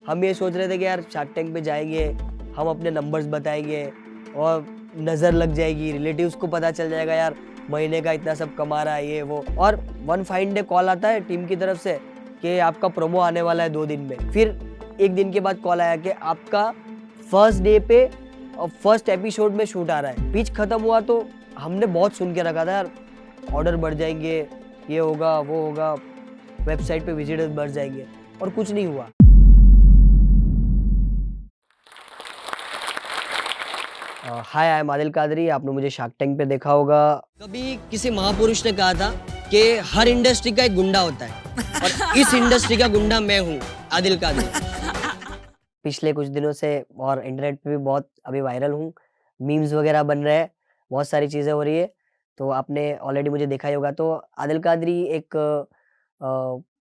हम ये सोच रहे थे कि यार शार्क टैंक पे जाएंगे, हम अपने नंबर्स बताएंगे और नज़र लग जाएगी, रिलेटिव्स को पता चल जाएगा यार महीने का इतना सब कमा रहा है ये वो। और वन फाइन डे कॉल आता है टीम की तरफ से कि आपका प्रोमो आने वाला है 2 दिन में। फिर 1 दिन के बाद कॉल आया कि आपका फर्स्ट डे पे और फर्स्ट एपिसोड में शूट आ रहा है। पिच खत्म हुआ तो हमने बहुत सुन के रखा था यार, ऑर्डर बढ़ जाएंगे, ये होगा वो होगा, वेबसाइट पे विजिटर्स बढ़ जाएंगे, और कुछ नहीं हुआ। हाय, आई एम आदिल कादरी। आपने मुझे शार्क टैंक पे देखा होगा। कभी किसी महापुरुष ने कहा था कि हर इंडस्ट्री का एक गुंडा होता है और इस इंडस्ट्री का गुंडा मैं हूँ, आदिल कादरी। पिछले कुछ दिनों से और इंटरनेट पे भी बहुत अभी वायरल हूँ, मीम्स वगैरह बन रहे हैं, बहुत सारी चीज़ें हो रही है। तो आपने ऑलरेडी मुझे देखा ही होगा। तो आदिल कादरी एक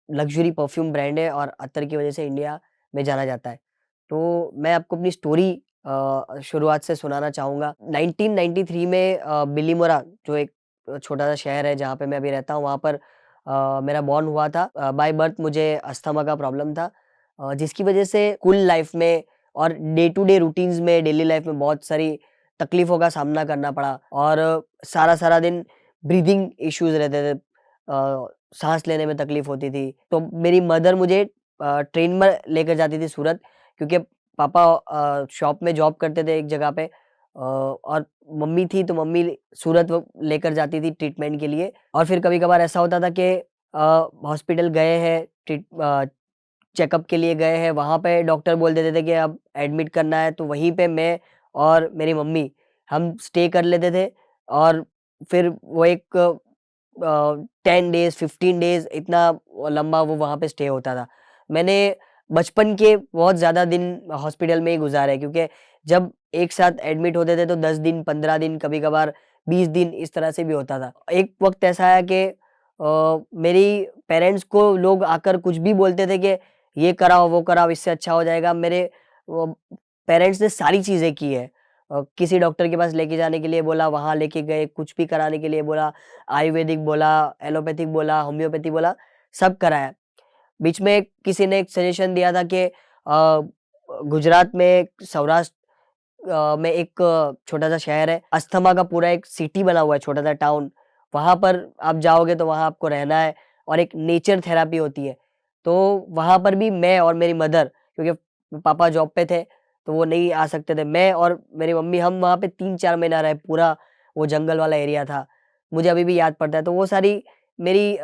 लग्जरी परफ्यूम ब्रांड है और अत्तर की वजह से इंडिया में जाना जाता है। तो मैं आपको अपनी स्टोरी शुरुआत से सुनाना चाहूँगा। 1993 में बिलीमोरा, जो एक छोटा-सा शहर है जहाँ पे मैं अभी रहता हूँ, वहाँ पर मेरा बॉर्न हुआ था। बाय बर्थ मुझे अस्थमा का प्रॉब्लम था, जिसकी वजह से स्कूल लाइफ में और डे टू डे रूटीन्स में, डेली लाइफ में बहुत सारी तकलीफ़ों का सामना करना पड़ा और सारा-सारा दिन ब्रीथिंग इश्यूज़ रहते थे। साँस लेने में तकलीफ़ होती थी। तो मेरी मदर मुझे ट्रेन में लेकर जाती थी सूरत, क्योंकि पापा शॉप में जॉब करते थे एक जगह पे, और मम्मी थी तो मम्मी सूरत लेकर जाती थी ट्रीटमेंट के लिए। और फिर कभी-कभार ऐसा होता था कि हॉस्पिटल गए हैं, चेकअप के लिए गए हैं, वहाँ पे डॉक्टर बोल देते थे कि अब एडमिट करना है, तो वहीं पे मैं और मेरी मम्मी हम स्टे कर लेते थे। और फिर वो एक 10 डेज़ 15 डेज़ इतना लंबा वो वहाँ पे स्टे होता था। मैंने बचपन के बहुत ज़्यादा दिन हॉस्पिटल में ही गुज़ारे हैं, क्योंकि जब एक साथ एडमिट होते थे तो 10 दिन, 15 दिन, कभी-कभार 20 दिन इस तरह से भी होता था। एक वक़्त ऐसा आया कि मेरी पेरेंट्स को लोग आकर कुछ भी बोलते थे कि ये कराओ, वो कराओ, इससे अच्छा हो जाएगा। मेरे वो पेरेंट्स ने सारी चीज़ें की है। किसी डॉक्टर के पास लेके जाने के लिए बोला, वहाँ लेके गए, कुछ भी कराने के लिए बोला, आयुर्वेदिक बोला, एलोपैथिक बोला, होम्योपैथी बोला, सब कराया। बीच में किसी ने एक सजेशन दिया था कि गुजरात में सौराष्ट्र में एक छोटा-सा शहर है, अस्थमा का पूरा एक सिटी बना हुआ है, छोटा-सा टाउन। वहाँ पर आप जाओगे तो वहाँ आपको रहना है और एक नेचर थेरेपी होती है। तो वहाँ पर भी मैं और मेरी मदर, क्योंकि पापा जॉब पे थे, तो वो नहीं आ सकते थे। मैं और मेरी मम्मी हम वहाँ पे 3-4 महीना रहे, पूरा वो जंगल वाला एरिया था। मुझे अभी भी याद पड़ता है। तो वो सारी मेरी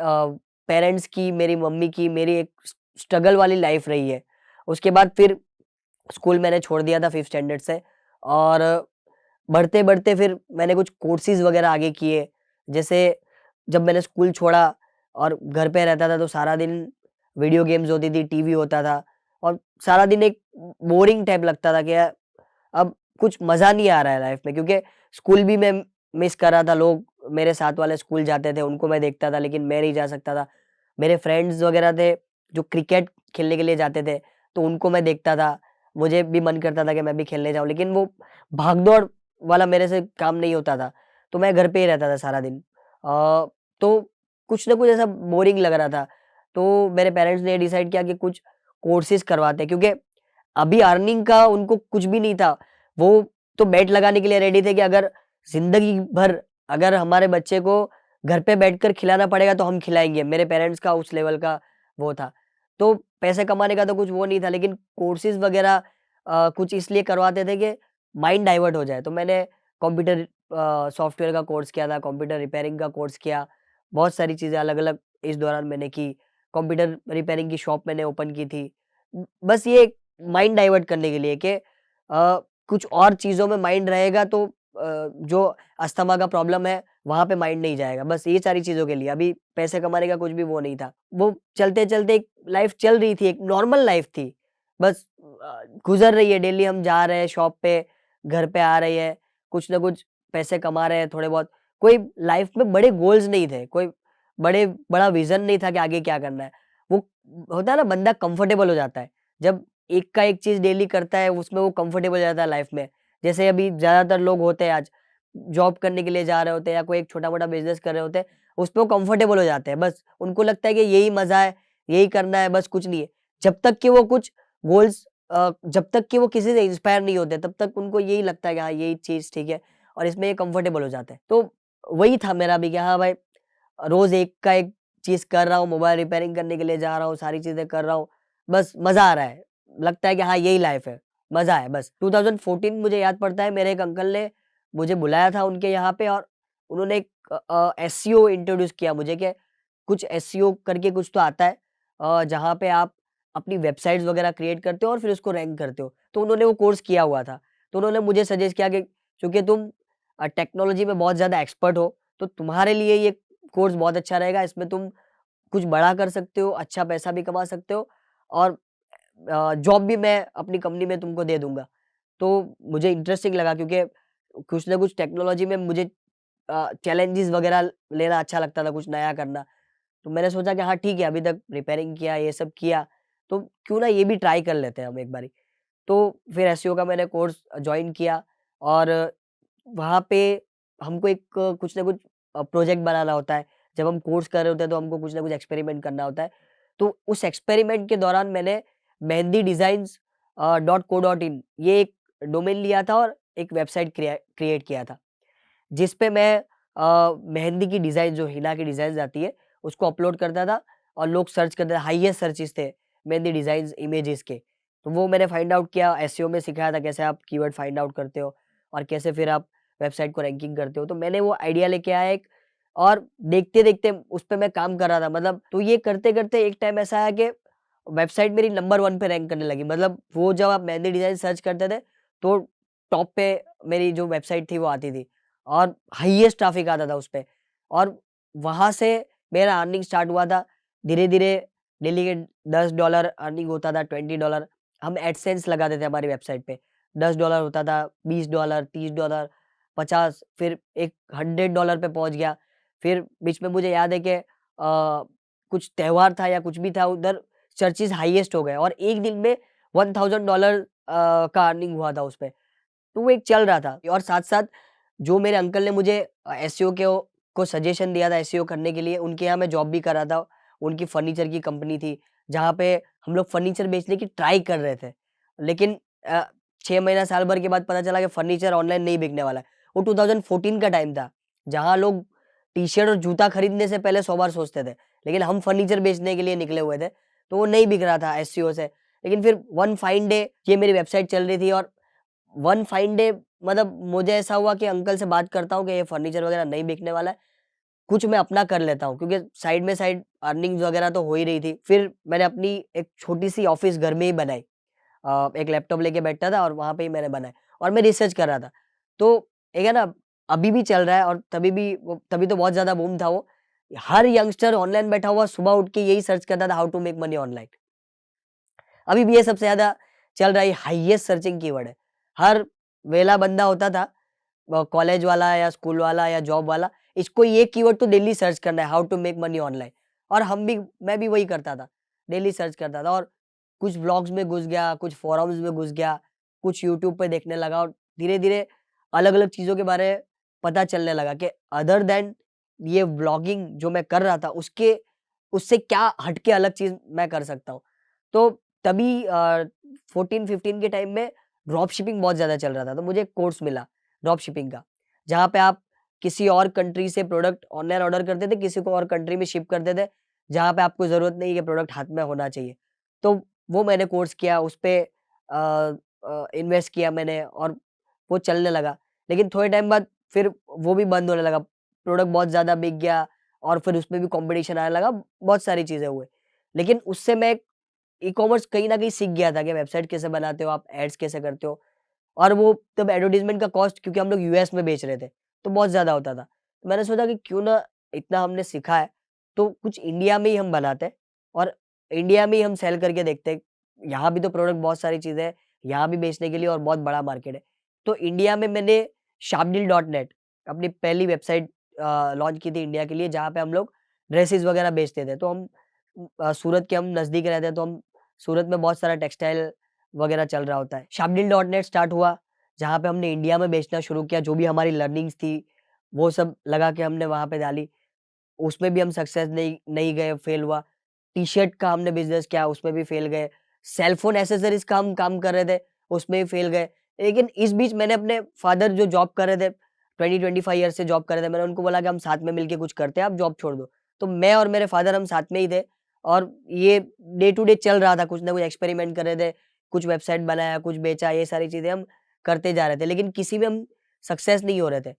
पेरेंट्स की, मेरी मम्मी की, मेरी एक स्ट्रगल वाली लाइफ़ रही है। उसके बाद फिर स्कूल मैंने छोड़ दिया था 5th स्टैंडर्ड से, और बढ़ते-बढ़ते फिर मैंने कुछ कोर्सेज़ वग़ैरह आगे किए। जैसे जब मैंने स्कूल छोड़ा और घर पे रहता था तो सारा दिन वीडियो गेम्स होती थी, टीवी होता था और सारा दिन एक बोरिंग टाइप लगता था कि यार अब कुछ मज़ा नहीं आ रहा है लाइफ़ में, क्योंकि स्कूल भी मैं मिस कर रहा था। लोग मेरे साथ वाले स्कूल जाते थे, उनको मैं देखता था, लेकिन मैं नहीं जा सकता था। मेरे फ्रेंड्स वग़ैरह थे जो क्रिकेट खेलने के लिए जाते थे, तो उनको मैं देखता था। मुझे भी मन करता था कि मैं भी खेलने जाऊँ, लेकिन वो भाग-दौड़ वाला मेरे से काम नहीं होता था, तो मैं घर पे ही रहता था सारा दिन। तो कुछ ना कुछ ऐसा बोरिंग लग रहा था, तो मेरे पेरेंट्स ने डिसाइड किया कि कुछ कोर्सेज़ करवाते हैं, क्योंकि अभी अर्निंग का उनको कुछ भी नहीं था। वो तो बेट लगाने के लिए रेडी थे कि अगर ज़िंदगी भर अगर हमारे बच्चे को घर पे बैठकर खिलाना पड़ेगा तो हम खिलाएँगे। मेरे पेरेंट्स का उस लेवल का वो था। तो पैसे कमाने का तो कुछ वो नहीं था, लेकिन कोर्सेज़ वग़ैरह कुछ इसलिए करवाते थे कि माइंड डाइवर्ट हो जाए। तो मैंने कंप्यूटर सॉफ्टवेयर का कोर्स किया था, कंप्यूटर रिपेयरिंग का कोर्स किया। बहुत सारी चीज़ें अलग-अलग इस दौरान मैंने की। कंप्यूटर रिपेयरिंग की शॉप मैंने ओपन की थी। बस ये माइंड डाइवर्ट करने के लिए कि कुछ और चीज़ों में माइंड रहेगा तो जो अस्थमा का प्रॉब्लम है, वहाँ पे माइंड नहीं जाएगा। बस ये सारी चीज़ों के लिए, अभी पैसे कमाने का कुछ भी वो नहीं था। वो चलते-चलते एक लाइफ़ चल रही थी, एक नॉर्मल लाइफ़ थी। बस गुज़र रही है, डेली हम जा रहे हैं शॉप पे, घर पे आ रहे हैं, कुछ ना कुछ पैसे कमा रहे हैं थोड़े बहुत। कोई लाइफ़ में बड़े गोल्स नहीं थे, कोई बड़ा विज़न नहीं था कि आगे क्या करना है। वो होता है ना, बंदा कंफर्टेबल हो जाता है। जब एक का एक चीज़ डेली करता है, उसमें वो कंफर्टेबल हो जाता है लाइफ़ में। जैसे अभी ज़्यादातर लोग होते हैं आज, जॉब करने के लिए जा रहे होते हैं या कोई एक छोटा-मोटा बिज़नेस कर रहे होते हैं, उसपे वो कंफर्टेबल हो जाते हैं। बस उनको लगता है कि यही मज़ा है, यही करना है, बस कुछ नहीं है। जब तक कि वो कुछ गोल्स जब तक कि वो किसी से इंस्पायर नहीं होते तब तक उनको यही लगता है कि हाँ यही चीज़ ठीक है और इसमें ये कंफर्टेबल हो जाते हैं। तो वही था मेरा भी कि हाँ भाई, रोज़ एक का एक चीज़ कर रहा हूँ, मोबाइल रिपेयरिंग करने के लिए जा रहा हूँ, सारी चीज़ें कर रहा हूँ, बस मज़ा आ रहा है। लगता है कि हाँ यही लाइफ़ है, मज़ा है बस। 2014 मुझे याद पड़ता है, मेरे एक अंकल ने मुझे बुलाया था उनके यहाँ पे और उन्होंने एक एसईओ इंट्रोड्यूस किया मुझे कि कुछ एसईओ करके कुछ तो आता है, जहाँ पे आप अपनी वेबसाइट्स वगैरह क्रिएट करते हो और फिर उसको रैंक करते हो। तो उन्होंने वो कोर्स किया हुआ था। तो उन्होंने मुझे सजेस्ट किया कि चूँकि तुम टेक्नोलॉजी में बहुत ज़्यादा एक्सपर्ट हो, तो तुम्हारे लिए ये कोर्स बहुत अच्छा रहेगा। इसमें तुम कुछ बड़ा कर सकते हो, अच्छा पैसा भी कमा सकते हो और जॉब भी मैं अपनी कंपनी में तुमको दे दूँगा। तो मुझे इंटरेस्टिंग लगा क्योंकि कुछ ना कुछ टेक्नोलॉजी में मुझे चैलेंजेस वगैरह लेना अच्छा लगता था, कुछ नया करना। तो मैंने सोचा कि हाँ ठीक है, अभी तक रिपेयरिंग किया, ये सब किया, तो क्यों ना ये भी ट्राई कर लेते हैं हम एक बारी। तो फिर एसईओ का मैंने कोर्स जॉइन किया और वहाँ पे हमको एक कुछ ना कुछ प्रोजेक्ट बनाना होता है। जब हम कोर्स कर रहे होते हैं तो हमको कुछ ना कुछ एक्सपेरिमेंट करना होता है। तो उस एक्सपेरिमेंट के दौरान मैंने मेहंदी डिज़ाइन्स .co.in ये एक डोमेन लिया था और एक वेबसाइट क्रिएट किया था। जिस पे मैं मेहंदी की डिज़ाइन जो हिना की डिज़ाइन्स आती है, उसको अपलोड करता था और लोग सर्च करते थे, हाईएस्ट सर्चेज़ थे मेहंदी डिज़ाइन्स इमेजेस के। तो वो मैंने फाइंड आउट किया, एसईओ में सिखाया था कैसे आप कीवर्ड फाइंड आउट करते हो और कैसे फिर आप वेबसाइट को रैंकिंग करते हो। तो मैंने वो आइडिया लेके आया एक और देखते-देखते उस पे मैं काम कर रहा था, मतलब तो ये करते-करते एक टाइम ऐसा आया कि वेबसाइट मेरी नंबर 1 पे रैंक करने लगी। मतलब वो जब आप मेहंदी डिज़ाइन सर्च करते थे, तो टॉप पे मेरी जो वेबसाइट थी वो आती थी। और हाईएस्ट ट्रैफ़िक आता था उसपे और वहाँ से मेरा अर्निंग स्टार्ट हुआ था। धीरे-धीरे डेली के $10 अर्निंग होता था, $20 हम एडसेंस लगाते थे हमारी वेबसाइट पे। $10 होता था, $20, $30, 50 फिर एक $100 पे पहुँच गया। फिर बीच में मुझे याद है कि कुछ त्योहार था या कुछ भी था, उधर सर्चेज़ हाईएस्ट हो गए और एक दिन में $1000 का अर्निंग हुआ था उसपे। तो वो एक चल रहा था और साथ-साथ जो मेरे अंकल ने मुझे एसईओ को सजेशन दिया था एसईओ करने के लिए, उनके यहाँ मैं जॉब भी कर रहा था। उनकी फर्नीचर की कंपनी थी, जहाँ पे हम लोग फर्नीचर बेचने की ट्राई कर रहे थे। लेकिन 6 महीना, साल भर के बाद पता चला कि फर्नीचर ऑनलाइन नहीं बिकने वाला है। वो 2014 का टाइम था, जहाँ लोग टी-शर्ट और जूता खरीदने से पहले 100 बार सोचते थे। लेकिन हम फर्नीचर बेचने के लिए निकले हुए थे, तो वो नहीं बिक रहा था एसईओ से। लेकिन फिर वन फाइन डे ये मेरी वेबसाइट चल रही थी और वन फाइन डे मतलब मुझे ऐसा हुआ कि अंकल से बात करता हूँ कि ये फर्नीचर वगैरह नहीं बिकने वाला है, कुछ मैं अपना कर लेता हूँ क्योंकि साइड में साइड अर्निंग्स वगैरह तो हो ही रही थी। फिर मैंने अपनी एक छोटी-सी ऑफ़िस घर में ही बनाई। एक लैपटॉप लेके बैठता था और वहाँ पे ही मैंने बनाई और मैं रिसर्च कर रहा था। तो एक है ना, अभी भी चल रहा है और तभी तो बहुत ज़्यादा बूम था वो। हर यंगस्टर ऑनलाइन बैठा हुआ सुबह उठ के यही सर्च करता था how to make money online. अभी भी ये सबसे ज़्यादा चल रहा है, हाईएस्ट सर्चिंग कीवर्ड है। हर वेला बंदा होता था, कॉलेज वाला या स्कूल वाला या जॉब वाला, इसको ये कीवर्ड तो डेली सर्च करना है, how to make money online. और मैं भी वही करता था, डेली सर्च करता था और कुछ व्लॉग्स में घुस गया, कुछ फोरम्स में घुस गया, कुछ यूट्यूब पे देखने लगा और धीरे-धीरे अलग-अलग चीज़ों के बारे में पता चलने लगा कि अदर दैन ये व्लॉगिंग जो मैं कर रहा था, उससे क्या हट के अलग चीज़ मैं कर सकता हूँ। तो तभी 14-15 के टाइम में ड्रॉप शिपिंग बहुत ज़्यादा चल रहा था, तो मुझे एक कोर्स मिला ड्रॉप शिपिंग का, जहाँ पे आप किसी और कंट्री से प्रोडक्ट ऑनलाइन ऑर्डर करते थे, किसी को और कंट्री में शिप करते थे, जहाँ पे आपको ज़रूरत नहीं है कि प्रोडक्ट हाथ में होना चाहिए। तो वो मैंने कोर्स किया, उसपे इन्वेस्ट किया मैंने और वो चलने लगा। लेकिन थोड़े टाइम बाद फिर वो भी बंद होने लगा, प्रोडक्ट बहुत ज़्यादा बिक गया और फिर उसमें भी कॉम्पिटिशन आने लगा, बहुत सारी चीज़ें हुई। लेकिन उससे मैं ई-कॉमर्स कहीं न कहीं सीख गया था कि वेबसाइट कैसे बनाते हो आप, एड्स कैसे करते हो और वो तब एडवर्टाइज़मेंट का कॉस्ट क्योंकि हम लोग यूएस में बेच रहे थे, तो बहुत ज़्यादा होता था। तो मैंने सोचा कि क्यों ना इतना हमने सीखा है, तो कुछ इंडिया में ही हम बनाते हैं और इंडिया में ही हम सेल करके देखते हैं। यहाँ भी तो प्रोडक्ट बहुत सारी चीज़ें हैं, यहाँ भी बेचने के लिए और बहुत बड़ा मार्केट है। तो इंडिया में मैंने शापडील.नेट अपनी पहली वेबसाइट लॉन्च की थी इंडिया के लिए, जहाँ पे हम लोग ड्रेसेस वगैरह बेचते थे। तो हम सूरत के हम नज़दीक रहते हैं, तो हम सूरत में बहुत सारा टेक्सटाइल वगैरह चल रहा होता है। शापडील.नेट स्टार्ट हुआ, जहाँ पे हमने इंडिया में बेचना शुरू किया, जो भी हमारी लर्निंग्स थी, वो सब लगा के हमने वहाँ पे डाली। उसमें भी हम सक्सेस नहीं नहीं गए, फेल हुआ। टी-शर्ट का हमने बिज़नेस किया, उसमें भी फेल गए। सेल फोन एसेसरीज का हम काम कर रहे थे, उसमें भी फेल गए। लेकिन इस बीच मैंने अपने फादर जो जॉब कर रहे थे, 20-25 ईयर से जॉब कर रहे थे, मैंने उनको बोला कि हम साथ में मिलके कुछ करते हैं, आप जॉब छोड़ दो। तो मैं और मेरे फादर हम साथ में ही थे और ये डे टू डे चल रहा था, कुछ ना कुछ एक्सपेरिमेंट कर रहे थे, कुछ वेबसाइट बनाया, कुछ बेचा, ये सारी चीज़ें हम करते जा रहे थे, लेकिन किसी में हम सक्सेस नहीं हो रहे थे।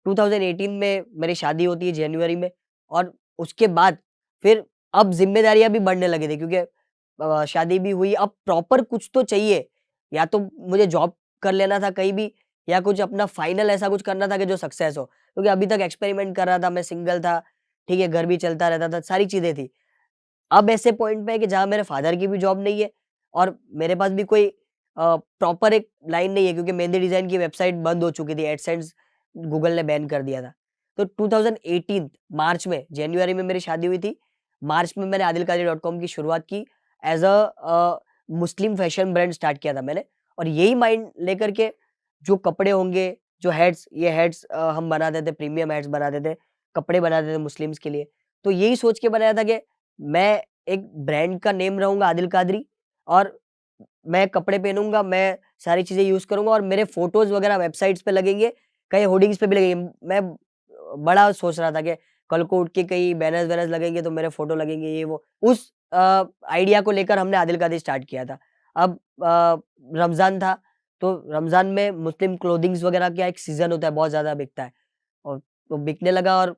2018 में मेरी शादी होती है जनवरी में और उसके बाद फिर अब ज़िम्मेदारियाँ भी बढ़ने लगी थी क्योंकि शादी भी हुई, अब प्रॉपर कुछ तो चाहिए, या तो मुझे जॉब कर लेना था कहीं भी या कुछ अपना फाइनल ऐसा कुछ करना था कि जो सक्सेस हो। क्योंकि अभी तक एक्सपेरिमेंट कर रहा था, मैं सिंगल था, ठीक है, घर भी चलता रहता था, सारी चीज़ें थी। अब ऐसे पॉइंट पे है कि जहाँ मेरे फादर की भी जॉब नहीं है और मेरे पास भी कोई प्रॉपर एक लाइन नहीं है क्योंकि मेहंदी डिज़ाइन की वेबसाइट बंद हो चुकी थी, एडसेंस गूगल ने बैन कर दिया था। तो 2018 मार्च में, जनवरी में मेरी शादी हुई थी, मार्च में मैंने adilkadir.com की शुरुआत की एज़ मुस्लिम फैशन ब्रांड स्टार्ट किया था मैंने और यही माइंड लेकर के जो कपड़े होंगे, जो ये हैट्स हम बनाते थे, प्रीमियम हैट्स बनाते थे, कपड़े बनाते थे मुस्लिम्स के लिए। तो यही सोच के बनाया था कि मैं एक ब्रांड का नेम रहूँगा आदिल कादरी और मैं कपड़े पहनूँगा, मैं सारी चीज़ें यूज़ करूँगा और मेरे फ़ोटोज़ वगैरह वेबसाइट्स पे लगेंगे, कहीं होर्डिंग्स पे भी लगेंगे। मैं बड़ा सोच रहा था कि कल को उठ के कहीं बैनर्स-वैनर्स लगेंगे तो मेरे फ़ोटो लगेंगे, ये वो। उस आइडिया को लेकर हमने आदिल कादरी स्टार्ट किया था। अब रमज़ान था, तो रमज़ान में मुस्लिम क्लोथिंग्स वगैरह का एक सीज़न होता है, बहुत ज़्यादा बिकता है और तो बिकने लगा और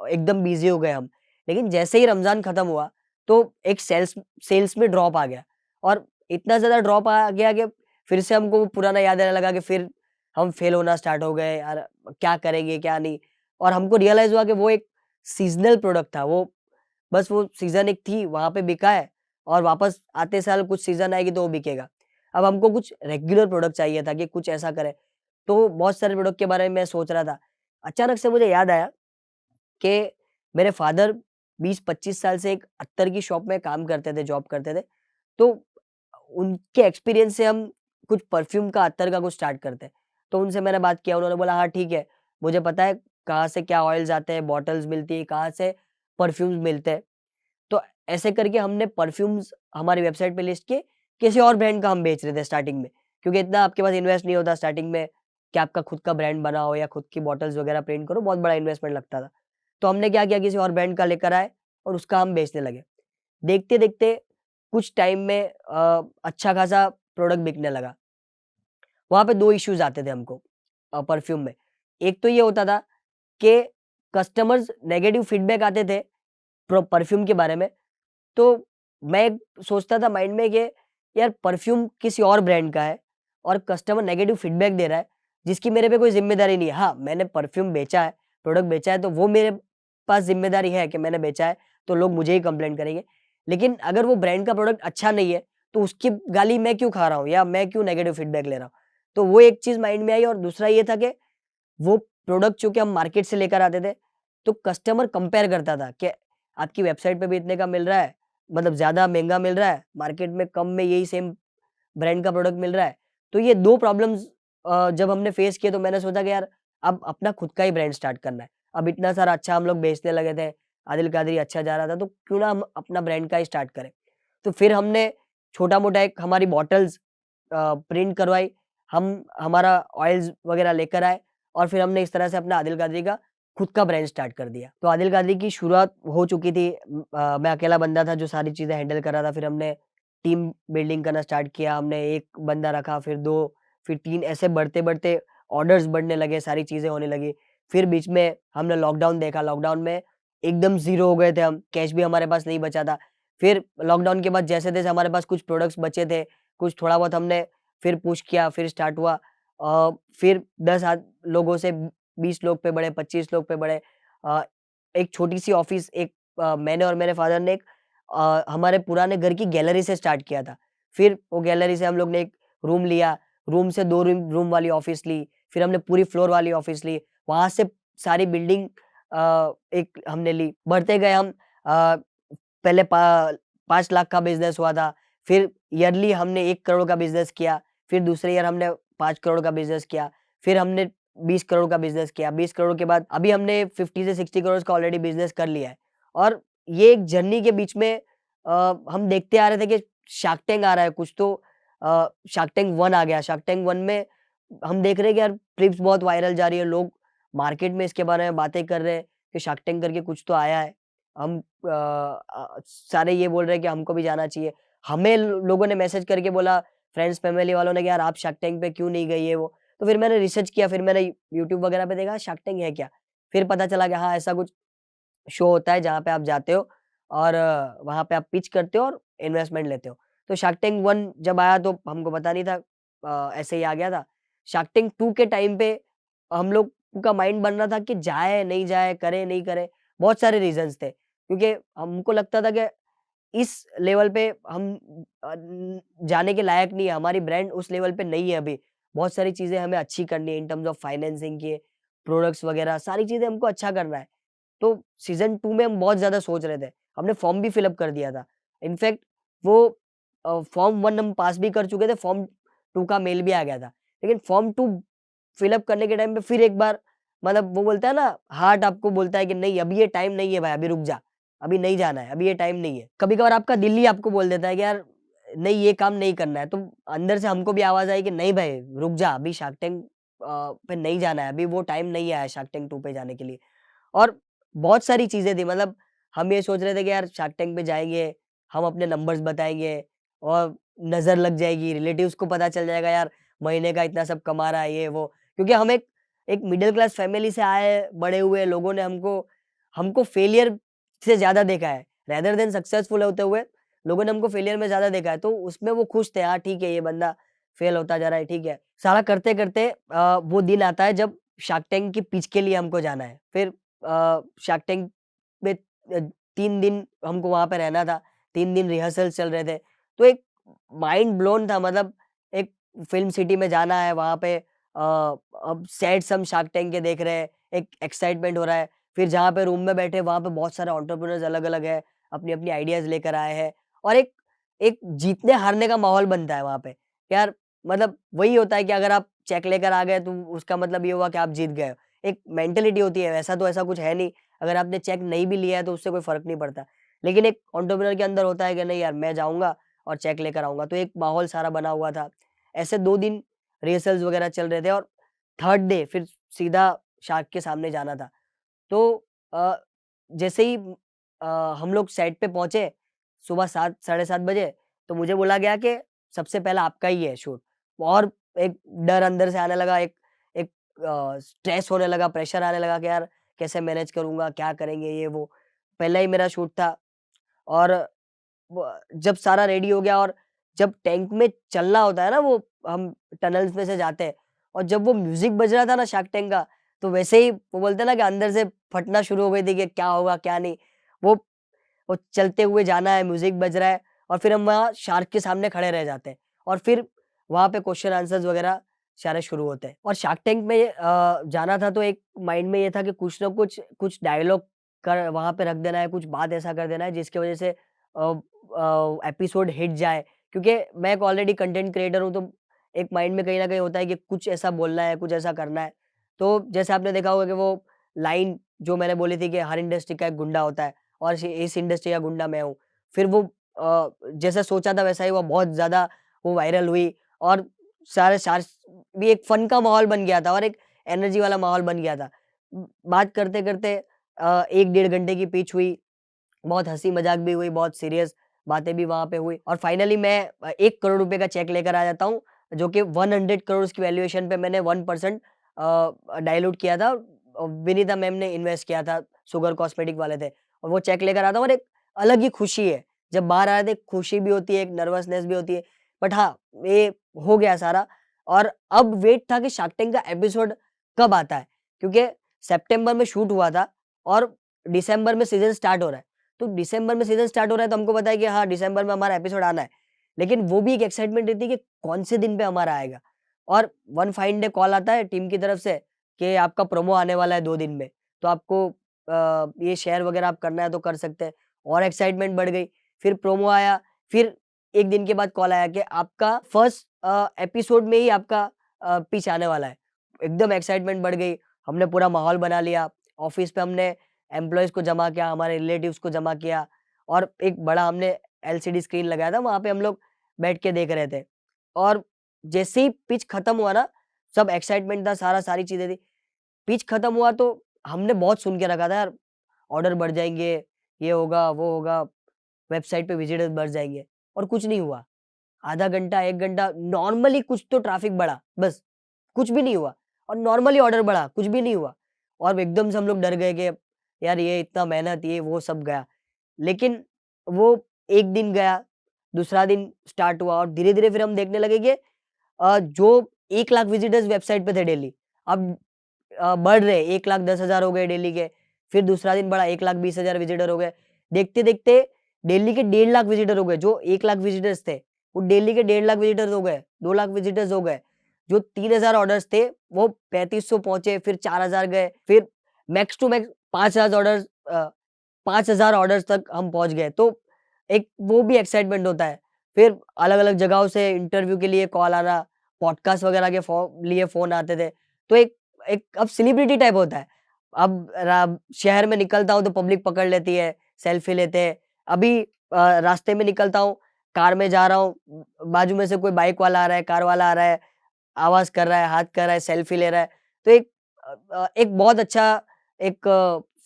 एकदम बिज़ी हो गए हम। लेकिन जैसे ही रमज़ान खत्म हुआ, तो एक सेल्स में ड्रॉप आ गया और इतना ज़्यादा ड्रॉप आ गया कि फिर से हमको वो पुराना याद आने लगा कि फिर हम फेल होना स्टार्ट हो गए, यार क्या करेंगे, क्या नहीं? और हमको रियलाइज़ हुआ कि वो एक सीज़नल प्रोडक्ट था, वो बस वो सीज़न एक थी, वहाँ पे बिका है और वापस आते साल कुछ सीज़न आएगी तो वो बिकेगा। अब हमको कुछ रेगुलर प्रोडक्ट चाहिए था कि कुछ ऐसा करें, तो बहुत सारे प्रोडक्ट के बारे में मैं सोच रहा था। अचानक से मुझे याद आया कि मेरे फादर 20-25 साल से एक अत्तर की शॉप में काम करते थे, जॉब करते थे। तो उनके एक्सपीरियंस से हम कुछ परफ्यूम का, अत्तर का कुछ स्टार्ट करते हैं। तो उनसे मैंने बात किया, उन्होंने बोला हाँ ठीक है, मुझे पता है कहाँ से क्या ऑयल्स आते हैं, बॉटल्स मिलती है, कहाँ से परफ्यूम्स मिलते हैं। तो ऐसे करके हमने परफ्यूम्स हमारी वेबसाइट पे लिस्ट किए, किसी और ब्रांड का हम बेच रहे थे स्टार्टिंग में, क्योंकि इतना आपके पास इन्वेस्ट नहीं होता स्टार्टिंग में कि आपका खुद का ब्रांड बनाओ या खुद की बॉटल्स वगैरह प्रिंट करो, बहुत बड़ा इन्वेस्टमेंट लगता था। तो हमने क्या किया, किसी और ब्रांड का लेकर आए और उसका हम बेचने लगे। देखते-देखते कुछ टाइम में अच्छा खासा प्रोडक्ट बिकने लगा। वहाँ पे 2 इश्यूज़ आते थे हमको परफ्यूम में। एक तो ये होता था कि कस्टमर्स नेगेटिव फीडबैक आते थे परफ्यूम के बारे में, तो मैं सोचता था माइंड में कि यार परफ्यूम किसी और ब्रांड का है और कस्टमर नेगेटिव फीडबैक दे रहा है, जिसकी मेरे पे कोई ज़िम्मेदारी नहीं है। हाँ, मैंने परफ्यूम बेचा है, प्रोडक्ट बेचा है, तो वो मेरे पास ज़िम्मेदारी है कि मैंने बेचा है, तो लोग मुझे ही कंप्लेंट करेंगे। लेकिन अगर वो ब्रांड का प्रोडक्ट अच्छा नहीं है, तो उसकी गाली मैं क्यों खा रहा हूँ या मैं क्यों नेगेटिव फीडबैक ले रहा हूँ? तो वो एक चीज़ माइंड में आई और दूसरा ये था कि वो प्रोडक्ट चूँकि हम मार्केट से लेकर आते थे, तो कस्टमर कंपेयर करता था कि आपकी वेबसाइट पे भी इतने का मिल रहा है, मतलब ज़्यादा महँगा मिल रहा है, मार्केट में कम में यही सेम ब्रांड का प्रोडक्ट मिल रहा है। तो ये 2 प्रॉब्लम्स जब हमने फेस किए तो मैंने सोचा कि यार अब अपना खुद का ही ब्रांड स्टार्ट करना है। अब इतना सारा अच्छा हम लोग बेचने लगे थे, आदिल कादरी अच्छा जा रहा था, तो क्यों ना हम अपना ब्रांड का ही स्टार्ट करें। तो फिर हमने छोटा-मोटा एक हमारी बॉटल्स प्रिंट करवाई, हम हमारा ऑयल्स वगैरह लेकर आए और फिर हमने इस तरह से अपना आदिल कादरी का खुद का ब्रांड स्टार्ट कर दिया। तो आदिल कादरी की शुरुआत हो चुकी थी, मैं अकेला बंदा था जो सारी चीज़ें हैंडल कर रहा था। फिर हमने टीम बिल्डिंग करना स्टार्ट किया, हमने 1 बंदा रखा, फिर 2, फिर 3, ऐसे बढ़ते-बढ़ते ऑर्डर्स बढ़ने लगे, सारी चीज़ें होने लगी। फिर बीच में हमने लॉकडाउन देखा, लॉकडाउन में एकदम ज़ीरो हो गए थे हम, कैश भी हमारे पास नहीं बचा था। फिर लॉकडाउन के बाद जैसे-तैसे हमारे पास कुछ प्रोडक्ट्स बचे थे, कुछ थोड़ा बहुत हमने फिर पुश किया, फिर स्टार्ट हुआ। फिर 10 लोगों से 20 लोग पे बढ़े, 25 लोग पे बढ़े। अ, एक छोटी-सी ऑफ़िस मैंने और मेरे फादर ने एक हमारे पुराने घर की गैलरी से स्टार्ट किया था। फिर वो गैलरी से हम लोग ने एक रूम लिया, रूम से 2 रूम वाली ऑफ़िस ली, फिर हमने पूरी फ्लोर वाली ऑफ़िस ली, वहाँ से सारी बिल्डिंग एक हमने ली। बढ़ते गए हम, पहले 5 लाख का बिज़नेस हुआ था, फिर ईयरली हमने 1 करोड़ का बिज़नेस किया, फिर दूसरे ईयर हमने 5 करोड़ का बिज़नेस किया, फिर हमने 20 करोड़ का बिज़नेस किया, 20 करोड़ के बाद अभी हमने 50 से 60 करोड़ का ऑलरेडी बिज़नेस कर लिया है। और ये एक जर्नी के बीच में हम देखते आ रहे थे कि शार्क टैंक आ रहा है कुछ तो शार्क टैंक 1 आ गया। शार्क टैंक 1 में हम देख रहे हैं कि यार क्लिप्स बहुत वायरल जा रही है, लोग मार्केट में इसके बारे में बातें कर रहे हैं कि शार्क टैंक करके कुछ तो आया है। हम सारे ये बोल रहे हैं कि हमको भी जाना चाहिए। हमें लोगों ने मैसेज करके बोला, फ्रेंड्स फैमिली वालों ने कि यार आप शार्क टैंक पे क्यों नहीं गई ये वो। तो फिर मैंने रिसर्च किया, फिर मैंने यूट्यूब वगैरह पे देखा शार्क टैंक है क्या? फिर पता चला कि हाँ, ऐसा कुछ शो होता है जहाँ पे आप जाते हो और वहाँ पे आप पिच करते हो और इन्वेस्टमेंट लेते हो। तो शार्क टैंक 1 जब आया तो हमको पता नहीं था, ऐसे ही आ गया था। शार्क टैंक 2 के टाइम पे हम लोग का माइंड बन रहा था कि जाए, नहीं जाए, करे, नहीं करे, बहुत सारे रीज़न्स थे। क्योंकि हमको लगता था कि इस लेवल पे हम जाने के लायक नहीं है, हमारी ब्रांड उस लेवल पे नहीं है अभी। बहुत सारी चीज़ें हमें अच्छी करनी है इन टर्म्स ऑफ फाइनेंसिंग के, प्रोडक्ट्स वगैरह सारी चीज़ें हमको अच्छा करना है। तो सीज़न 2 में हम बहुत ज़्यादा सोच रहे थे। हमने फॉर्म भी फिल अप कर दिया था। इनफैक्ट वो फॉर्म 1 हम पास भी कर चुके थे, फॉर्म 2 का मेल भी आ गया था। लेकिन फॉर्म 2 फिल अप करने के टाइम पे फिर एक बार मतलब वो बोलता है ना, हार्ट आपको बोलता है कि नहीं अभी ये टाइम नहीं है भाई, अभी रुक जा, अभी नहीं जाना है, अभी ये टाइम नहीं है। कभी-कभार आपका दिल ही आपको बोल देता है कि यार नहीं ये काम नहीं करना है। तो अंदर से हमको भी आवाज़ आई कि नहीं भाई रुक जा, अभी शार्क टैंक पे नहीं जाना है, अभी वो टाइम नहीं आया है शार्क टैंक 2 पे जाने के लिए। और बहुत सारी चीज़ें थी, मतलब हम ये सोच रहे थे कि यार शार्क टैंक पे जाएँगे, हम अपने नंबर्स बताएँगे और नज़र लग जाएगी, रिलेटिव्स को पता चल जाएगा यार महीने का इतना सब कमा रहा है ये वो। क्योंकि हम एक एक मिडल क्लास फैमिली से आए, बड़े हुए लोगों ने हमको हमको फेलियर से ज़्यादा देखा है, रेदर देन सक्सेसफुल होते हुए लोगों ने हमको फेलियर में ज़्यादा देखा है। तो उसमें वो खुश थे, हाँ ठीक है ये बंदा फेल होता जा रहा है, ठीक है। सारा करते-करते वो दिन आता है जब शार्क टैंक की पिच के लिए हमको जाना है। फिर शार्क टैंक में 3 दिन हमको वहाँ पे रहना था, 3 दिन रिहर्सल्स चल रहे थे। तो एक माइंड ब्लोन था, मतलब एक फ़िल्म सिटी में जाना है, वहाँ पे अब सेट्स हम शार्क टैंक के देख रहे हैं, एक एक्साइटमेंट हो रहा है। फिर जहाँ पे रूम में बैठे वहाँ पे बहुत सारे एंटरप्रेन्योर्स अलग-अलग हैं, अपनी-अपनी आइडियाज़ लेकर आए हैं और एक एक जीतने-हारने का माहौल बनता है वहाँ पे। यार मतलब वही होता है कि अगर आप चेक लेकर आ गए तो उसका मतलब ये हुआ कि आप जीत गए हो। एक मेंटालिटी होती है, वैसा तो ऐसा कुछ है नहीं। अगर आपने चेक नहीं भी लिया है तो उससे कोई फ़र्क नहीं पड़ता। लेकिन एक एंटरप्रेन्योर के अंदर होता है कि नहीं यार मैं जाऊँगा और चेक लेकर आऊँगा। तो एक माहौल सारा बना हुआ था। ऐसे 2 दिन रिहर्सल्स वगैरह चल रहे थे और थर्ड डे फिर सीधा शार्क के सामने जाना था। तो अ, जैसे ही हम लोग सेट पे पहुँचे, सुबह 7 साढ़े 7 बजे, तो मुझे बोला गया कि सबसे पहला आपका ही है शूट। और एक डर अंदर से आने लगा, एक एक स्ट्रेस होने लगा, प्रेशर आने लगा कि यार कैसे मैनेज करूँगा, क्या करेंगे ये वो। पहला ही मेरा शूट था और जब सारा रेडी हो गया और जब टैंक में चलना होता है ना, वो हम टनल्स में से जाते हैं और जब वो म्यूजिक बज रहा था ना शार्क टैंक का, तो वैसे ही वो बोलते हैं ना कि अंदर से फटना शुरू हो गई थी कि क्या होगा क्या नहीं। वो वो चलते हुए जाना है, म्यूजिक बज रहा है और फिर हम वहाँ शार्क के सामने खड़े रह जाते हैं और फिर वहाँ पे क्वेश्चन आंसर्स वगैरह सारे शुरू होते हैं। और शार्क टैंक में जाना था तो एक माइंड में ये था कि कुछ ना कुछ डायलॉग कर वहाँ पे रख देना है, कुछ बात ऐसा कर देना है जिसकी वजह से एपिसोड हिट जाए। क्योंकि मैं एक ऑलरेडी कंटेंट क्रिएटर हूँ, तो एक माइंड में कहीं न कहीं होता है कि कुछ ऐसा बोलना है, कुछ ऐसा करना है। तो जैसे आपने देखा होगा कि वो लाइन जो मैंने बोली थी कि हर इंडस्ट्री का एक गुंडा होता है और इस इंडस्ट्री का गुंडा मैं हूँ। फिर वो जैसा सोचा था वैसा ही हुआ, बहुत ज़्यादा वो वायरल हुई और सारे सार भी एक फन का माहौल बन गया था और एक एनर्जी वाला माहौल बन गया था। बात करते-करते 1 डेढ़ घंटे की पिच हुई, बहुत हँसी-मज़ाक भी हुई, बहुत सीरियस बातें भी वहाँ पे हुई और फाइनली मैं 1 करोड़ रुपए का चेक लेकर आ जाता हूँ, जो कि 100 करोड़ की वैल्यूएशन पे मैंने 1% डाइल्यूट किया था। विनीता मैम ने इन्वेस्ट किया था, शुगर कॉस्मेटिक वाले थे और वो चेक लेकर आता हूँ और एक अलग ही खुशी है। जब बाहर आए थे खुशी भी होती है, एक नर्वसनेस भी होती है, बट हाँ, ये हो गया सारा और अब वेट था कि शार्क टैंक का एपिसोड कब आता है, क्योंकि सितंबर में शूट हुआ था और दिसंबर में सीज़न स्टार्ट हो रहा है। तो दिसंबर में सीज़न स्टार्ट हो रहा है तो हमको पता है कि हाँ, दिसंबर में हमारा एपिसोड आना है। लेकिन वो भी एक एक्साइटमेंट रहती है कि कौन से दिन पे हमारा आएगा और वन फाइन डे कॉल आता है टीम की तरफ से कि आपका प्रोमो आने वाला है 2 दिन में, तो आपको ये शेयर वगैरह आप करना है तो कर सकते हैं और एक्साइटमेंट बढ़ गई। फिर प्रोमो आया, फिर 1 दिन के बाद कॉल आया कि आपका फर्स्ट एपिसोड में ही आपका पिच आने वाला है। एकदम एक्साइटमेंट बढ़ गई, हमने पूरा माहौल बना लिया, ऑफ़िस पे हमने एम्प्लॉइज़ को जमा किया, हमारे रिलेटिव्स को जमा किया और एक बड़ा हमने एलसीडी स्क्रीन लगाया था, वहाँ पे हम लोग बैठ के देख रहे थे। और जैसे ही पिच खत्म हुआ ना, सब एक्साइटमेंट था, सारी चीज़ें थी। पिच खत्म हुआ तो हमने बहुत सुन के रखा था यार, ऑर्डर बढ़ जाएँगे, ये होगा, वो होगा, वेबसाइट पे विज़िटर्स बढ़ जाएँगे, और कुछ नहीं हुआ। आधा घंटा, 1 घंटा नॉर्मली कुछ तो ट्रैफ़िक बढ़ा, बस, कुछ भी नहीं हुआ, और नॉर्मली ऑर्डर बढ़ा, कुछ भी नहीं हुआ। और एकदम से हम लोग डर गए कि यार ये इतना मेहनत, ये वो सब गया। लेकिन वो 1 दिन गया, दूसरा दिन स्टार्ट हुआ, और धीरे-धीरे फिर हम देखने लगे कि जो 1 लाख विज़िटर्स वेबसाइट पे थे डेली, अब बढ़ रहे, 1,10,000 हो गए डेली के। फिर दूसरा दिन बढ़ा, 1,20,000 विज़िटर हो गए। देखते-देखते डेली के 1.5 लाख विज़िटर हो गए। जो 1 लाख विज़िटर्स थे, वो डेली के 1.5 लाख विज़िटर्स हो गए, 2 लाख विज़िटर्स हो गए। जो 3,000 ऑर्डर्स थे, वो 3,500 पहुँचे, फिर 4,000 गए, फिर मैक्स टू मैक्स 5,000 ऑर्डर्स तक हम पहुँच गए। तो एक वो भी एक्साइटमेंट होता है। फिर अलग-अलग जगहों से इंटरव्यू के लिए कॉल आना, पॉडकास्ट वगैरह के लिए फ़ोन आते थे। तो एक एक अब सेलिब्रिटी टाइप होता है। अब शहर में निकलता हूँ तो पब्लिक पकड़ लेती है, सेल्फी लेते हैं। अभी रास्ते में निकलता हूँ, कार में जा रहा हूँ, बाजू में से कोई बाइक वाला आ रहा है, कार वाला आ रहा है, आवाज़ कर रहा है, हाथ कर रहा है, सेल्फी ले रहा है। तो एक बहुत अच्छा एक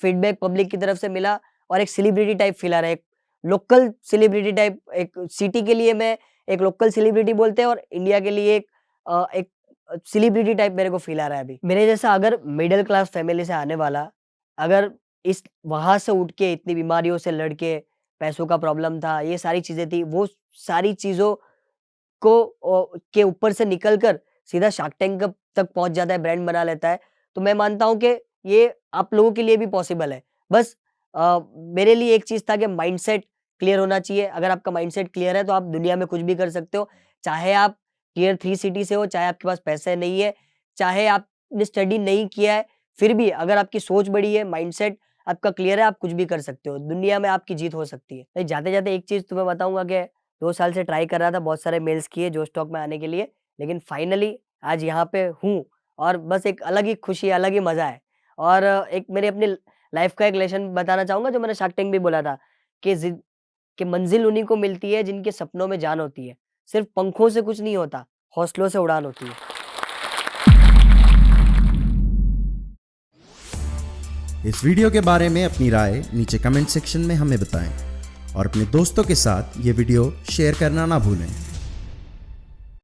फीडबैक पब्लिक की तरफ से मिला, और एक सेलिब्रिटी टाइप फ़ील आ रहा है। एक लोकल सेलिब्रिटी टाइप, एक सिटी के लिए मैं एक लोकल सेलिब्रिटी बोलते हैं, और इंडिया के लिए एक सेलिब्रिटी टाइप मेरे को फ़ील आ रहा है अभी। मेरे जैसा अगर मिडल क्लास फैमिली से आने वाला, अगर इस वहाँ से उठ के इतनी बीमारियों से लड़ के, पैसों का प्रॉब्लम था, ये सारी चीज़ें थी, वो सारी चीज़ों को के ऊपर से निकल कर सीधा शार्क टैंक तक पहुँच जाता है, ब्रांड बना लेता है। तो मैं मानता हूँ कि ये आप लोगों के लिए भी पॉसिबल है। बस मेरे लिए एक चीज़ था कि माइंडसेट क्लियर होना चाहिए। अगर आपका माइंडसेट क्लियर है तो आप दुनिया में कुछ भी कर सकते हो। चाहे आप टियर 3 सिटी से हो, चाहे आपके पास पैसे नहीं है, चाहे आपने स्टडी नहीं किया है, फिर भी अगर आपकी सोच बड़ी है, माइंडसेट आपका क्लियर है, आप कुछ भी कर सकते हो। दुनिया में आपकी जीत हो सकती है। नहीं, जाते-जाते एक चीज़ तुम्हें बताऊँगा कि 2 साल से ट्राई कर रहा था, बहुत सारे मेल्स किए जो स्टॉक में आने के लिए, लेकिन फाइनली आज यहाँ पे हूँ, और बस एक अलग ही खुशी, अलग ही मज़ा है। और एक मेरे अपनी लाइफ़ का एक लेसन बताना चाहूँगा, जो मैंने शार्क टैंक में बोला था कि कि मंज़िल उन्हीं को मिलती है जिनके सपनों में जान होती है। सिर्फ़ पंखों से कुछ नहीं होता, हौसलों से उड़ान होती है। इस वीडियो के बारे में अपनी राय नीचे कमेंट सेक्शन में हमें बताएं, और अपने दोस्तों के साथ ये वीडियो शेयर करना ना भूलें।